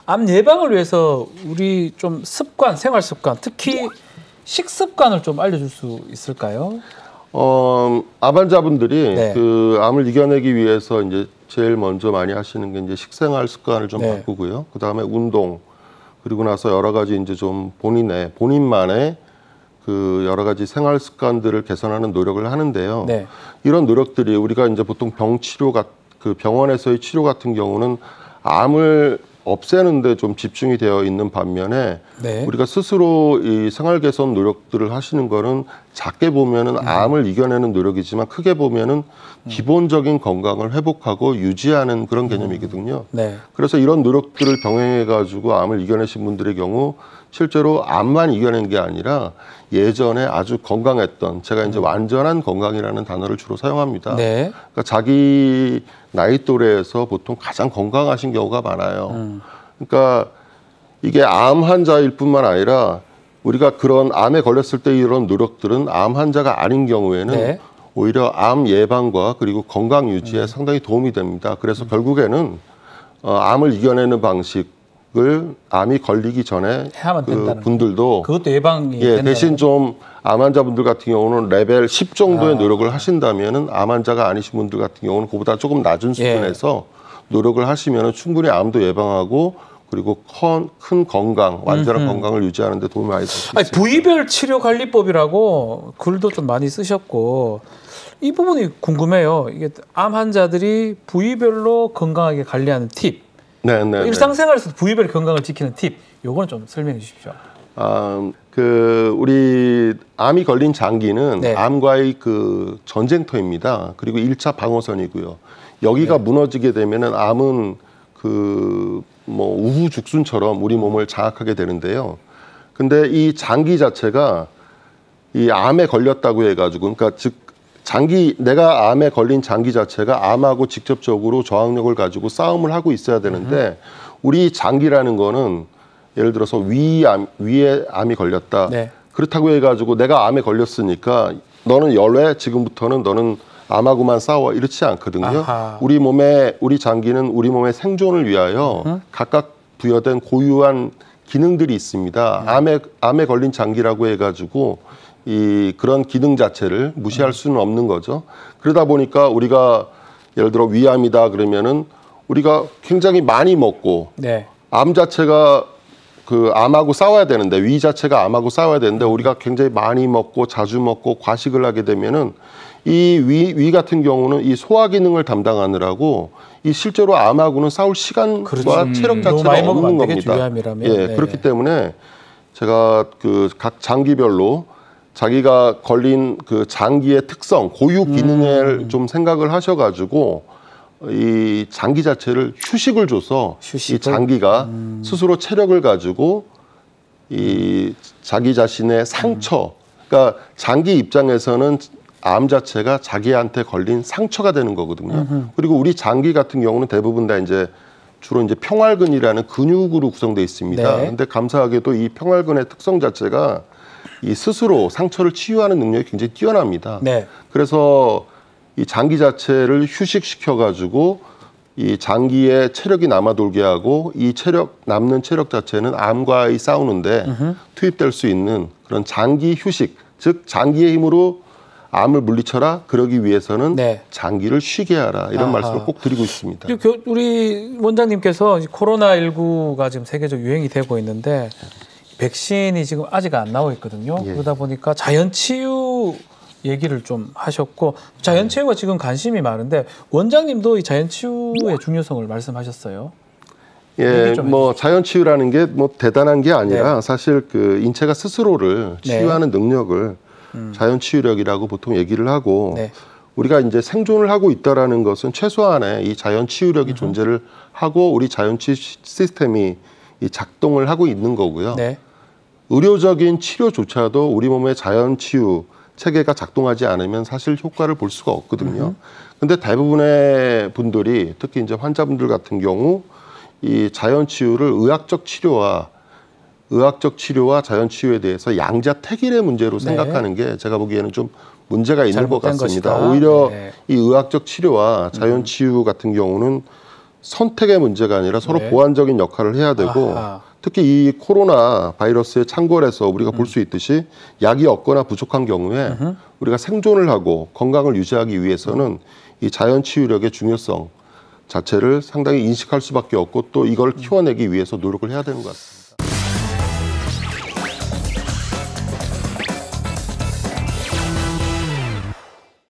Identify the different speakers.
Speaker 1: 암 예방을 위해서 우리 좀 습관, 생활 습관, 특히 식습관을 좀 알려줄 수 있을까요?
Speaker 2: 암 환자분들이
Speaker 1: 네.
Speaker 2: 그 암을 이겨내기 위해서 이제 제일 먼저 많이 하시는 게 이제 식생활 습관을 좀
Speaker 1: 네.
Speaker 2: 바꾸고요. 그 다음에 운동, 그리고 나서 여러 가지 이제 좀 본인만의 그 여러 가지 생활 습관들을 개선하는 노력을 하는데요.
Speaker 1: 네.
Speaker 2: 이런 노력들이 우리가 이제 보통 그 병원에서의 치료 같은 경우는 암을 없애는데 좀 집중이 되어 있는 반면에
Speaker 1: 네.
Speaker 2: 우리가 스스로 이 생활 개선 노력들을 하시는 거는 작게 보면은 암을 이겨내는 노력이지만 크게 보면은 기본적인 건강을 회복하고 유지하는 그런 개념이거든요.
Speaker 1: 네.
Speaker 2: 그래서 이런 노력들을 병행해 가지고 암을 이겨내신 분들의 경우 실제로 암만 이겨낸 게 아니라 예전에 아주 건강했던, 제가 이제 완전한 건강이라는 단어를 주로 사용합니다.
Speaker 1: 네.
Speaker 2: 그러니까 자기 나이 또래에서 보통 가장 건강하신 경우가 많아요. 그러니까 이게 암 환자일 뿐만 아니라 우리가 그런 암에 걸렸을 때 이런 노력들은 암 환자가 아닌 경우에는
Speaker 1: 네.
Speaker 2: 오히려 암 예방과 그리고 건강 유지에 상당히 도움이 됩니다. 그래서 결국에는 암을 이겨내는 방식을 암이 걸리기 전에
Speaker 1: 해야만 된다는
Speaker 2: 분들도
Speaker 1: 그것도 예방이
Speaker 2: 예,
Speaker 1: 된다는
Speaker 2: 대신 좀 암 환자분들 같은 경우는 레벨 10 정도의 노력을 하신다면은 암 환자가 아니신 분들 같은 경우는 그보다 조금 낮은 수준에서 노력을 하시면은 충분히 암도 예방하고 그리고 큰 건강, 완전한 건강을 유지하는 데 도움이 많이 될 수 있습니다.
Speaker 1: 부위별 치료 관리법이라고 글도 좀 많이 쓰셨고 이 부분이 궁금해요. 이게 암 환자들이 부위별로 건강하게 관리하는 팁.
Speaker 2: 네.
Speaker 1: 일상생활에서 부위별 건강을 지키는 팁. 요거는 좀 설명해 주십시오.
Speaker 2: 우리 암이 걸린 장기는
Speaker 1: 네.
Speaker 2: 암과의 그 전쟁터입니다. 그리고 1차 방어선이고요. 여기가 무너지게 되면은 암은 우후죽순처럼 우리 몸을 장악하게 되는데요. 근데 이 장기 자체가 이 암에 걸렸다고 해가지고, 그러니까 즉 내가 암에 걸린 장기 자체가 암하고 직접적으로 저항력을 가지고 싸움을 하고 있어야 되는데 우리 장기라는 거는 예를 들어서 위에 암이 걸렸다.
Speaker 1: 네.
Speaker 2: 그렇다고 해가지고 내가 암에 걸렸으니까 너는 열외, 지금부터는 너는 암하고만 싸워, 이렇지 않거든요.
Speaker 1: 아하.
Speaker 2: 우리 장기는 우리 몸의 생존을 위하여 각각 부여된 고유한 기능들이 있습니다. 암에 걸린 장기라고 해가지고 그런 기능 자체를 무시할 수는 없는 거죠. 그러다 보니까 우리가 예를 들어 위암이다 그러면은 우리가 굉장히 많이 먹고
Speaker 1: 네.
Speaker 2: 암 자체가 그 암하고 싸워야 되는데, 위 자체가 암하고 싸워야 되는데 우리가 굉장히 많이 먹고 자주 먹고 과식을 하게 되면은 이 위 같은 경우는 이 소화 기능을 담당하느라고 이 실제로 암하고는 싸울 시간과 체력 자체가 없는 겁니다.
Speaker 1: 위암이라면.
Speaker 2: 예,
Speaker 1: 네.
Speaker 2: 그렇기 때문에 제가 그 각 장기별로 자기가 걸린 그 장기의 특성, 고유 기능을 좀 생각을 하셔가지고 이 장기 자체를 휴식을 줘서 이 장기가 스스로 체력을 가지고 이 자기 자신의 상처, 그러니까 장기 입장에서는 암 자체가 자기한테 걸린 상처가 되는 거거든요. 그리고 우리 장기 같은 경우는 대부분 다 주로 평활근이라는 근육으로 구성되어 있습니다.
Speaker 1: 네.
Speaker 2: 근데 감사하게도 이 평활근의 특성 자체가 이 스스로 상처를 치유하는 능력이 굉장히 뛰어납니다.
Speaker 1: 네.
Speaker 2: 그래서 이 장기 자체를 휴식시켜 가지고 이 장기에 체력이 남아돌게 하고 이 남는 체력 자체는 암과의 싸우는데 투입될 수 있는 그런 장기 휴식, 즉 장기의 힘으로 암을 물리쳐라. 그러기 위해서는
Speaker 1: 네.
Speaker 2: 장기를 쉬게 하라. 이런 말씀을 꼭 드리고 있습니다.
Speaker 1: 우리 원장님께서 코로나19가 지금 세계적 유행이 되고 있는데 백신이 지금 아직 안 나와 있거든요.
Speaker 2: 예.
Speaker 1: 그러다 보니까 자연치유 얘기를 좀 하셨고, 자연치유가 지금 관심이 많은데 원장님도 이 자연치유의 중요성을 말씀하셨어요.
Speaker 2: 예, 자연치유라는 게 대단한 게 아니라
Speaker 1: 네.
Speaker 2: 사실 그 인체가 스스로를 치유하는 능력을 자연치유력이라고 보통 얘기를 하고,
Speaker 1: 네.
Speaker 2: 우리가 이제 생존을 하고 있다라는 것은 최소한의 이 자연치유력이 존재를 하고 우리 자연치유 시스템이 이 작동을 하고 있는 거고요.
Speaker 1: 네.
Speaker 2: 의료적인 치료조차도 우리 몸의 자연치유 체계가 작동하지 않으면 사실 효과를 볼 수가 없거든요. 근데 대부분의 분들이, 특히 이제 환자분들 같은 경우 이 자연치유를 의학적 치료와 자연치유에 대해서 양자택일의 문제로 생각하는 게 제가 보기에는 좀 문제가 있는 것 같습니다.
Speaker 1: 것이다.
Speaker 2: 오히려
Speaker 1: 네.
Speaker 2: 이 의학적 치료와 자연치유 같은 경우는 선택의 문제가 아니라 서로
Speaker 1: 네.
Speaker 2: 보완적인 역할을 해야 되고
Speaker 1: 아하.
Speaker 2: 특히 이 코로나 바이러스의 창궐에서 우리가 볼 수 있듯이 약이 없거나 부족한 경우에 우리가 생존을 하고 건강을 유지하기 위해서는 이 자연 치유력의 중요성 자체를 상당히 인식할 수밖에 없고 또 이걸 키워내기 위해서 노력을 해야 되는 것 같습니다.